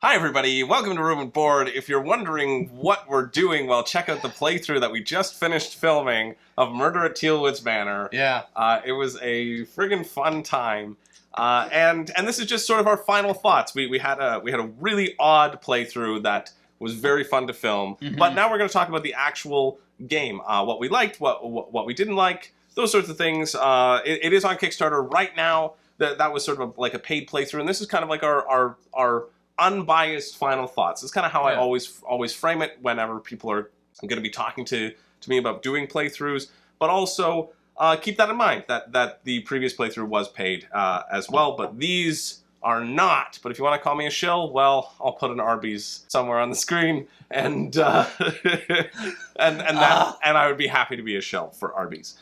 Hi everybody, welcome to Room and Board. If you're wondering what we're doing, well, check out the playthrough that we just finished filming of Murder at Tealwoods Manor. Yeah. It was a friggin' fun time. And this is just sort of our final thoughts. We had a really odd playthrough that was very fun to film. But now we're going to talk about the actual game. What we liked, what we didn't like, those sorts of things. It is on Kickstarter right now. That was sort of like a paid playthrough, and this is kind of like our unbiased final thoughts. It's kind of how I always frame it whenever people are going to be talking to me about doing playthroughs. But also keep that in mind that the previous playthrough was paid as well, but these are not. But if you want to call me a shill, well, I'll put an Arby's somewhere on the screen, and and I would be happy to be a shill for Arby's.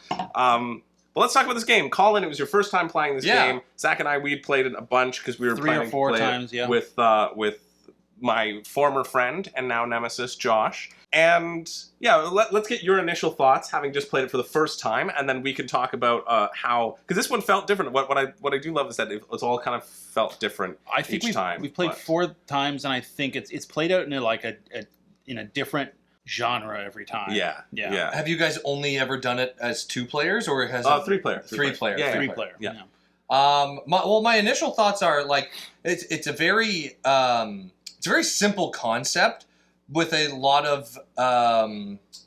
But let's talk about this game. Colin, it was your first time playing this game. Zach and I, we'd played it a bunch because we were planning to play it with my former friend and now nemesis, Josh. And yeah, let's get your initial thoughts, having just played it for the first time, and then we can talk about how, because this one felt different. What I do love is that it's all kind of felt different. I think we've played 4 times, and I think it's played out in a different genre every time. Yeah. Have you guys only ever done it as 2 players, or has 3 player? 3 player. Yeah, 3 player. Yeah. My initial thoughts are like it's a very simple concept with a lot of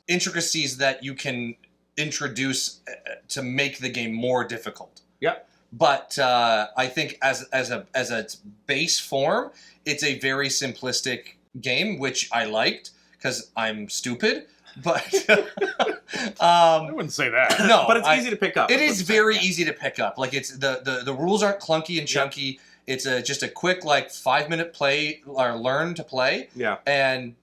intricacies that you can introduce to make the game more difficult. Yep. But I think as its base form, it's a very simplistic game, which I liked because I'm stupid. But I wouldn't say that. No, but it's easy to pick up. It is very easy to pick up. Like it's the rules aren't clunky and chunky. Yeah. It's just a quick 5-minute play or learn to play. Yeah. And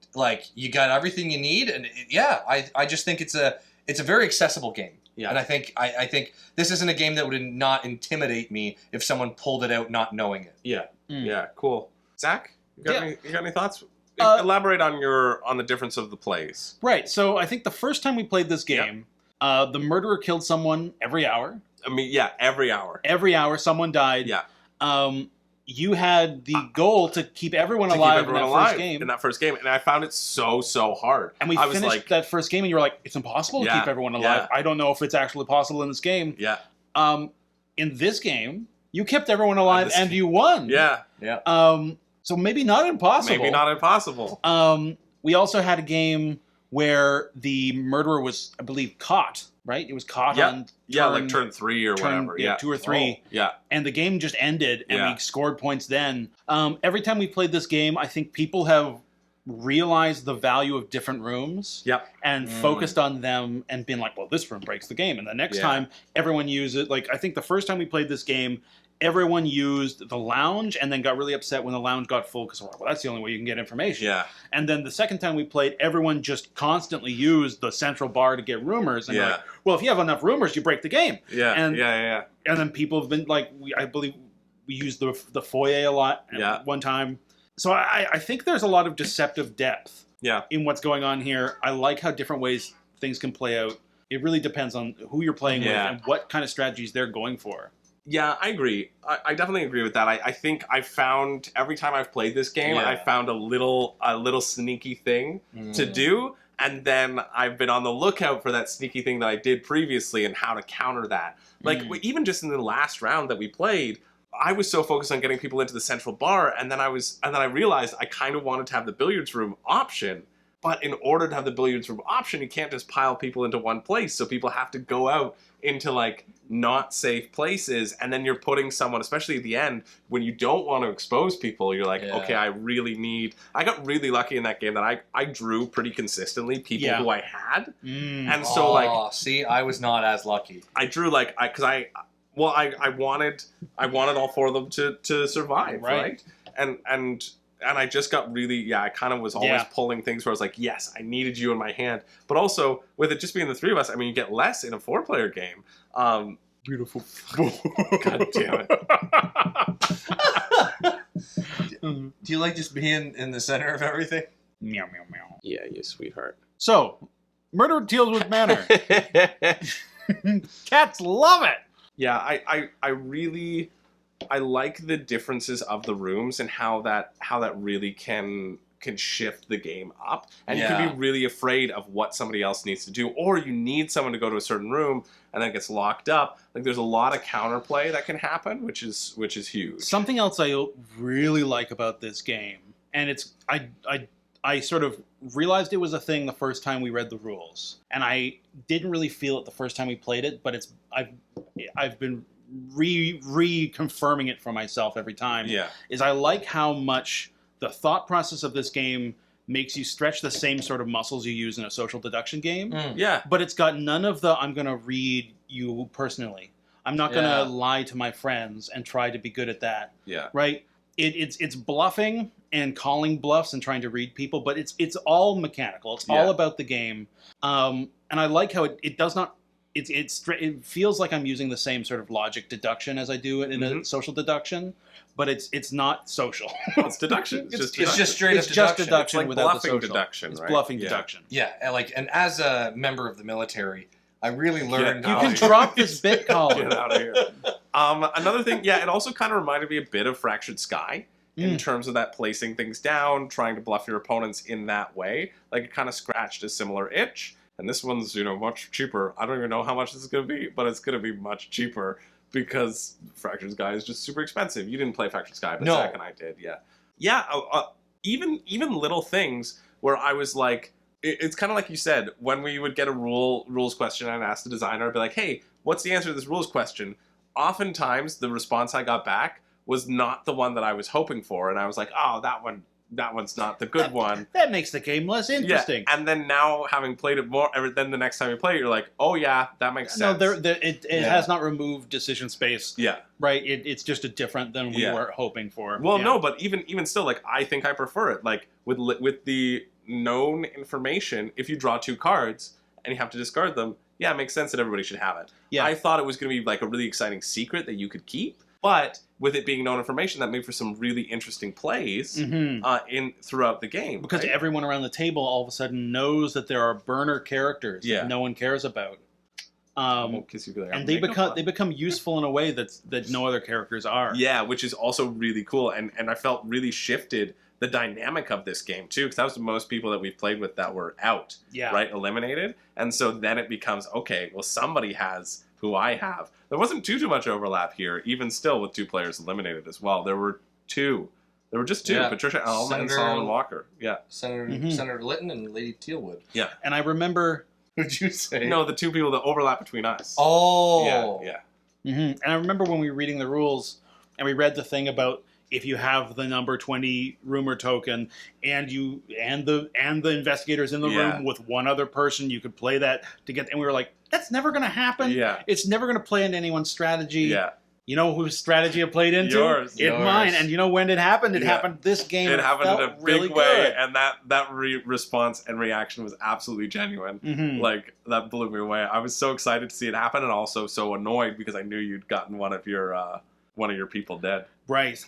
you got everything you need. And I just think it's a very accessible game. Yeah. And I think this isn't a game that would not intimidate me if someone pulled it out not knowing it. Yeah. Yeah. Cool. Zach, you got any thoughts? Elaborate on the difference of the plays. Right. So I think the first time we played this game, the murderer killed someone every hour. I mean, yeah, every hour. Every hour, someone died. Yeah. You had the goal to keep everyone alive in that first game, and I found it so hard. And we finished that first game, and you were like, "It's impossible to keep everyone alive. I don't know if it's actually possible in this game." Yeah. In this game, you kept everyone alive, and you won. Yeah. Yeah. So maybe not impossible. Maybe not impossible. We also had a game where the murderer was, I believe, caught. Right? It was caught on turn 3 or whatever. Yeah, 2 or 3. Oh, yeah. And the game just ended, and we scored points then. Every time we played this game, I think people have realized the value of different rooms. Yep. And focused on them and been like, well, this room breaks the game. And the next time, everyone used it. I think the first time we played this game, everyone used the lounge and then got really upset when the lounge got full because, well, that's the only way you can get information. Yeah. And then the second time we played, everyone just constantly used the central bar to get rumors. And like, well, if you have enough rumors, you break the game. Yeah. And, yeah. And then people have been I believe we used the foyer a lot at one time. So I think there's a lot of deceptive depth in what's going on here. I like how different ways things can play out. It really depends on who you're playing with and what kind of strategies they're going for. Yeah, I agree. I definitely agree with that. I think I found every time I've played this game, I found a little sneaky thing to do, and then I've been on the lookout for that sneaky thing that I did previously and how to counter that. Even just in the last round that we played, I was so focused on getting people into the central bar, and then I realized I kind of wanted to have the billiards room option. But in order to have the billiards room option, you can't just pile people into one place. So people have to go out into not safe places, and then you're putting someone, especially at the end, when you don't want to expose people, you're like, okay, I got really lucky in that game that I drew pretty consistently people who I had. And so see, I was not as lucky. I drew I wanted all 4 of them to survive, right? And I just got really, I kind of was always pulling things where I was like, yes, I needed you in my hand. But also, with it just being the 3 of us, I mean, you get less in a 4-player game. Beautiful. God damn it. Do you like just being in the center of everything? Meow, meow, meow. Yeah, you sweetheart. So, Murder at Tealwoods Manor. Cats love it. Yeah, I really I like the differences of the rooms and how that really can shift the game up, and you can be really afraid of what somebody else needs to do, or you need someone to go to a certain room and then it gets locked up. Like there's a lot of counterplay that can happen, which is huge. Something else I really like about this game, and it's I sort of realized it was a thing the first time we read the rules, and I didn't really feel it the first time we played it, but I've been reconfirming it for myself every time. Yeah, is I like how much the thought process of this game makes you stretch the same sort of muscles you use in a social deduction game. Yeah. But it's got none of the, I'm going to read you personally. I'm not going to lie to my friends and try to be good at that. Yeah. Right? It's bluffing and calling bluffs and trying to read people, but it's all mechanical. It's all about the game. And I like how it does not, it feels like I'm using the same sort of logic deduction as I do in a social deduction, but it's not social. It's deduction. It's just straight up deduction. Just deduction it's like without bluffing the social. deduction, It's right? bluffing deduction. Yeah, and as a member of the military, I really learned. You can drop this bit column. Get out of here. Another thing, it also kind of reminded me a bit of Fractured Sky in terms of that placing things down, trying to bluff your opponents in that way. Like it kind of scratched a similar itch. And this one's, much cheaper. I don't even know how much this is going to be, but it's going to be much cheaper because Fractured Sky is just super expensive. You didn't play Fractured Sky, but Zach and I did, yeah. Yeah, even little things where I was like, it's kind of like you said, when we would get a rules question and I'd ask the designer, I'd be like, hey, what's the answer to this rules question? Oftentimes, the response I got back was not the one that I was hoping for, and I was like, oh, that one's not the good one. That makes the game less interesting. Yeah. And then now, having played it more, then the next time you play it, you're like, oh yeah, that makes sense. No, it has not removed decision space. Yeah. Right? It's just a different than we were hoping for. Well, no, but even still, like, I think I prefer it. Like, with the known information, if you draw 2 cards and you have to discard them, it makes sense that everybody should have it. Yeah. I thought it was going to be, like, a really exciting secret that you could keep. But with it being known information, that made for some really interesting plays throughout the game. Because everyone around the table all of a sudden knows that there are burner characters that no one cares about. And they become useful in a way that no other characters are. Yeah, which is also really cool. And I felt really shifted the dynamic of this game, too. Because that was the most people that we've played with that were out, right? Eliminated. And so then it becomes, okay, well, somebody has who I have. There wasn't too much overlap here, even still with 2 players eliminated as well. There were 2. There were just 2, Patricia Allman and Solomon Walker. Yeah. Senator Litton and Lady Tealwood. Yeah. And I remember... What'd you say? No, the 2 people that overlap between us. Oh. Yeah. And I remember when we were reading the rules, and we read the thing about if you have the number 20 rumor token and the investigators in the room with one other person, you could play that to get, and we were like, that's never going to happen. Yeah. It's never going to play into anyone's strategy. Yeah. You know whose strategy it played into? Yours. Mine. And you know when it happened? It happened this game. It happened in a big really way, good. and that response and reaction was absolutely genuine. Like, that blew me away. I was so excited to see it happen, and also so annoyed because I knew you'd gotten one of your people dead. Right.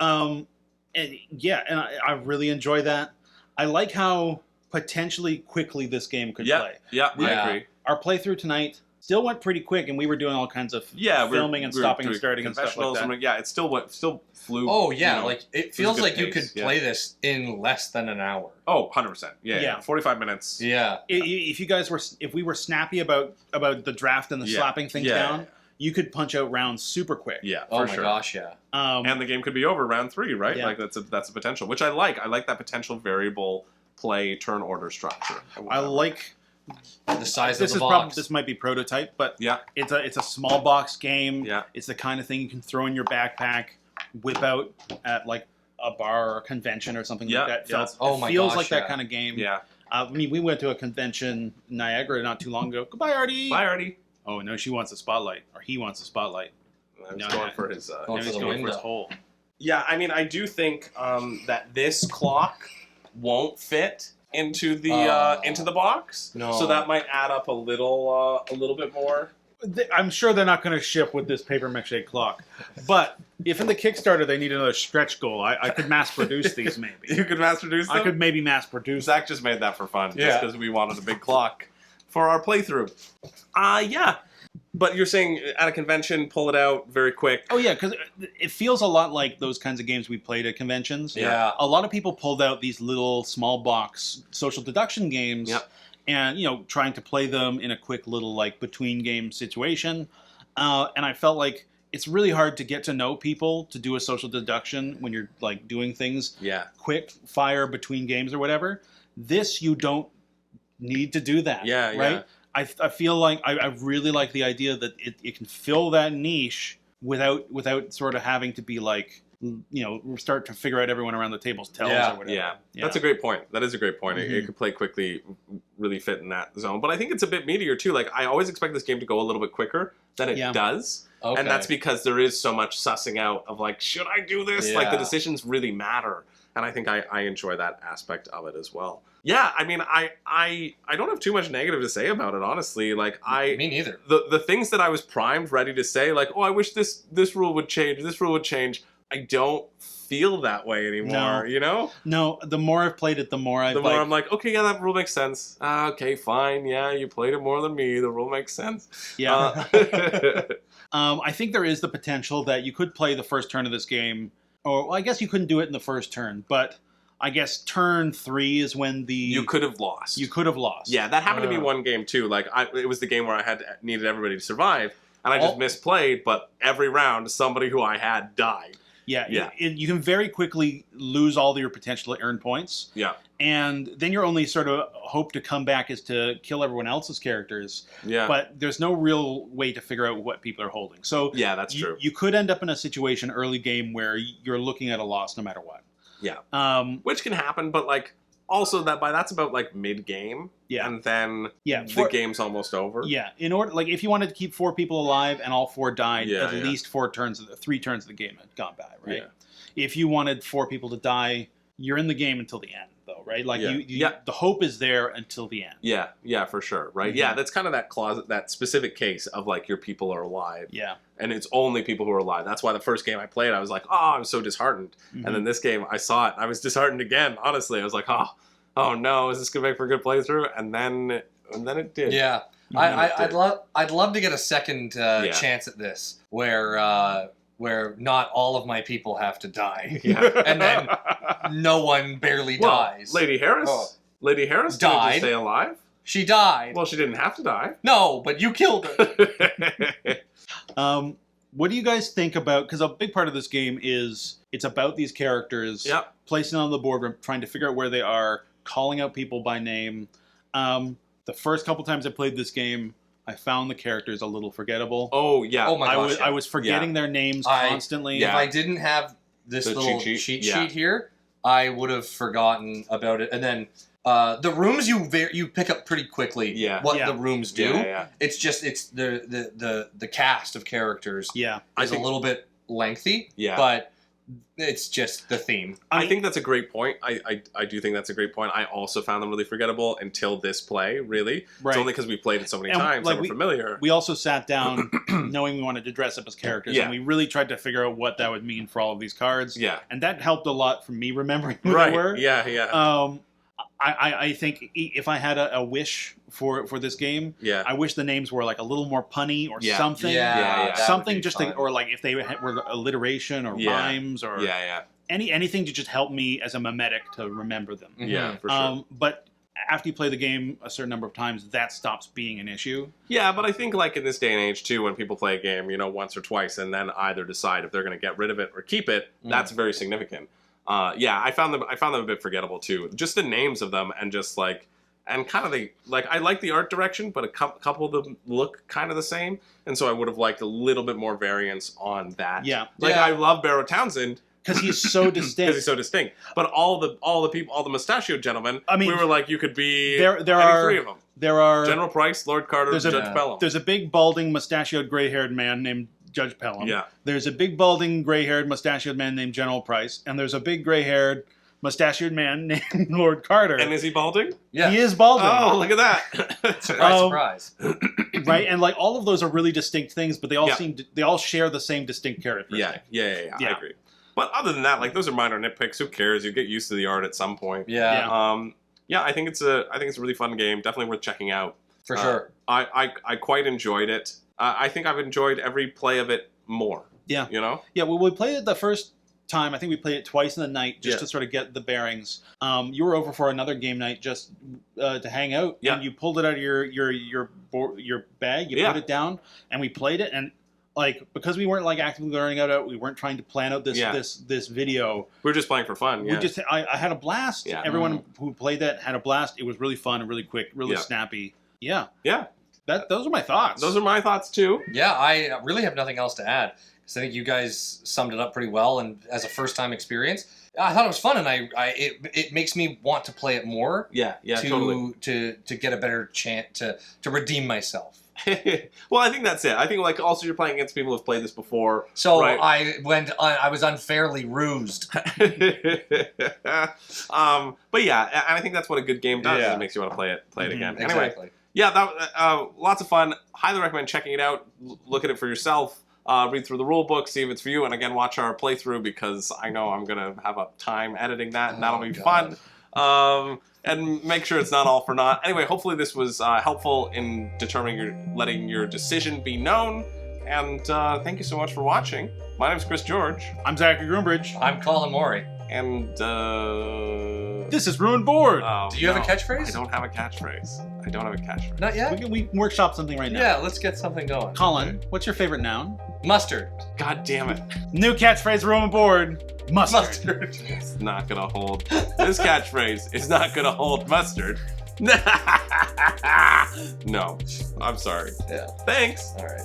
And I really enjoy that. I like how potentially quickly this game could play. Yeah, I agree. Our playthrough tonight still went pretty quick, and we were doing all kinds of filming and stopping and starting and stuff like that. It still flew. Oh, yeah. Like, it feels like you could play this in less than an hour. Oh, 100%. Yeah. 45 minutes. Yeah. If we were snappy about the draft and the slapping things down, you could punch out rounds super quick. Yeah, for sure. Oh my gosh, yeah. And the game could be over round 3, right? Yeah. Like that's a potential, which I like. I like that potential variable play turn order structure. I like the size of the box. This might be prototype, but it's a small box game. Yeah. It's the kind of thing you can throw in your backpack, whip out at like a bar or a convention or something like that. It feels like that kind of game. Yeah. I mean, we went to a convention in Niagara not too long ago. Goodbye, Artie. Bye, Artie. Oh, no, she wants a spotlight. Or he wants a spotlight. He's going for his hole. Yeah, I mean, I do think that this clock won't fit into the box. No. So that might add up a little bit more. I'm sure they're not going to ship with this paper mache clock. But if in the Kickstarter they need another stretch goal, I could mass produce these maybe. You could mass produce them? I could maybe mass produce. Zach just made that for fun, just because we wanted a big clock for our playthrough. Yeah. But you're saying at a convention, pull it out very quick. Oh yeah, because it feels a lot like those kinds of games we played at conventions. Yeah. A lot of people pulled out these little small box social deduction games, and trying to play them in a quick little like between game situation. And I felt like it's really hard to get to know people to do a social deduction when you're like doing things quick fire between games or whatever. This you don't need to do that. Right. I feel like I really like the idea that it can fill that niche without sort of having to be like, start to figure out everyone around the table's tells or whatever. Yeah, that's a great point. That is a great point. It could play quickly, really fit in that zone. But I think it's a bit meatier too. Like I always expect this game to go a little bit quicker than it does. Okay. And that's because there is so much sussing out of like, should I do this? Like the decisions really matter. And I think I enjoy that aspect of it as well. Yeah, I mean, I don't have too much negative to say about it, honestly. Like Me neither. The things that I was primed, ready to say, like, oh, I wish this rule would change, this rule would change. I don't feel that way anymore, No, the more I've played it, the more I'm like, okay, yeah, that rule makes sense. Okay, fine, yeah, you played it more than me. The rule makes sense. Yeah. I think there is the potential that you could play the first turn of this game, or well, I guess you couldn't do it in the first turn, but I guess turn 3 is when you could have lost. Yeah, that happened to me one game too. Like it was the game where I needed everybody to survive, and I just misplayed. But every round, somebody who I had died. Yeah. You can very quickly lose all your potential to earn points. Yeah. And then your only sort of hope to come back is to kill everyone else's characters. Yeah. But there's no real way to figure out what people are holding. So yeah, that's true. You could end up in a situation early game where you're looking at a loss no matter what. Yeah. Which can happen, but like also that's about like mid game. Yeah. And then the game's almost over. Yeah. In order, like if you wanted to keep 4 people alive and all 4 died, at least 3 turns of the game had gone by, right? Yeah. If you wanted 4 people to die, you're in the game until the end, though, right? Like the hope is there until the end. Yeah, for sure, right? Mm-hmm. Yeah, that's kind of that specific case of like your people are alive. Yeah. And it's only people who are alive. That's why the first game I played, I was like, oh, I'm so disheartened. Mm-hmm. And then this game, I saw it, I was disheartened again. Honestly, I was like, oh no, is this gonna make for a good playthrough? And then it did. Yeah, I'd love to get a second chance at this where not all of my people have to die, and then no one barely dies. Lady Harris died. Did stay alive. She died. Well, she didn't have to die. No, but you killed her. What do you guys think about, because a big part of this game is it's about these characters, placing them on the board, trying to figure out where they are, calling out people by name. The first couple times I played this game, I found the characters a little forgettable. Oh, yeah. Oh, my gosh. I was forgetting their names constantly. If I didn't have this little cheat sheet here, I would have forgotten about it. And then the rooms you pick up pretty quickly what the rooms do. Yeah. It's just the cast of characters is a little bit lengthy, but it's just the theme. I think that's a great point. I do think that's a great point. I also found them really forgettable until this play, really. Right. It's only because we played it so many times and we're familiar. We also sat down knowing we wanted to dress up as characters, and we really tried to figure out what that would mean for all of these cards. Yeah. And that helped a lot from me remembering who they were. Yeah. I think if I had a wish for this game, I wish the names were like a little more punny or something. Something just to, or like if they were alliteration or rhymes or anything to just help me as a memetic to remember them. Yeah, for sure. But after you play the game a certain number of times, that stops being an issue. Yeah, but I think like in this day and age too, when people play a game, once or twice and then either decide if they're going to get rid of it or keep it, that's very significant. I found them a bit forgettable too. Just the names of them and just like, and kind of I like the art direction, but a couple of them look kind of the same, and so I would have liked a little bit more variance on that. Yeah, I love Barrow Townsend because he's so distinct. But all the people, all the mustachioed gentlemen, we were like, you could be there are 3 of them. There are General Price, Lord Carter, Judge Pelham. There's a big balding mustachioed gray-haired man named Judge Pelham. Yeah. There's a big balding gray-haired mustachioed man named General Price, and there's a big gray-haired mustachioed man named Lord Carter. And is he balding? Yeah. He is balding. Oh, look at that. Surprise. Right, and like all of those are really distinct things, but they all share the same distinct characteristic. Yeah. I agree. But other than that, like those are minor nitpicks. Who cares? You get used to the art at some point. Yeah. I think it's a really fun game. Definitely worth checking out. For sure. I quite enjoyed it. I think I've enjoyed every play of it more. Yeah. You know? Yeah, well, we played it the first time. I think we played it twice in the night just to sort of get the bearings. You were over for another game night just to hang out. Yeah. And you pulled it out of your bag, you put it down, and we played it. And like, because we weren't like actively learning out, we weren't trying to plan out this video. We were just playing for fun. Yeah. I had a blast. Yeah. Everyone who played that had a blast. It was really fun and really quick, really snappy. Yeah. Yeah. Those are my thoughts. Those are my thoughts too. Yeah, I really have nothing else to add. Because I think you guys summed it up pretty well, and as a first-time experience, I thought it was fun, and it makes me want to play it more. Yeah, totally. To get a better chance to redeem myself. Well, I think that's it. I think like also you're playing against people who've played this before. So right? I was unfairly rused. But yeah, and I think that's what a good game does. It makes you want to play it again. Anyway, Exactly. yeah, that lots of fun. Highly recommend checking it out. Look at it for yourself. Read through the rule book, see if it's for you, and again, watch our playthrough because I know I'm going to have a time editing that, and that'll be fun. And make sure it's not all for naught. Anyway, hopefully this was helpful in letting your decision be known, and thank you so much for watching. My name's Chris George. I'm Zachary Groombridge. I'm Colin Maury. And this is Ruined Board. Do you have a catchphrase? I don't have a catchphrase. Not yet? We can workshop something right now. Yeah, let's get something going. Colin, what's your favorite noun? Mustard. God damn it. New catchphrase, Ruined Board. Mustard. It's not gonna hold. This catchphrase is not gonna hold mustard. No. I'm sorry. Yeah. Thanks. All right.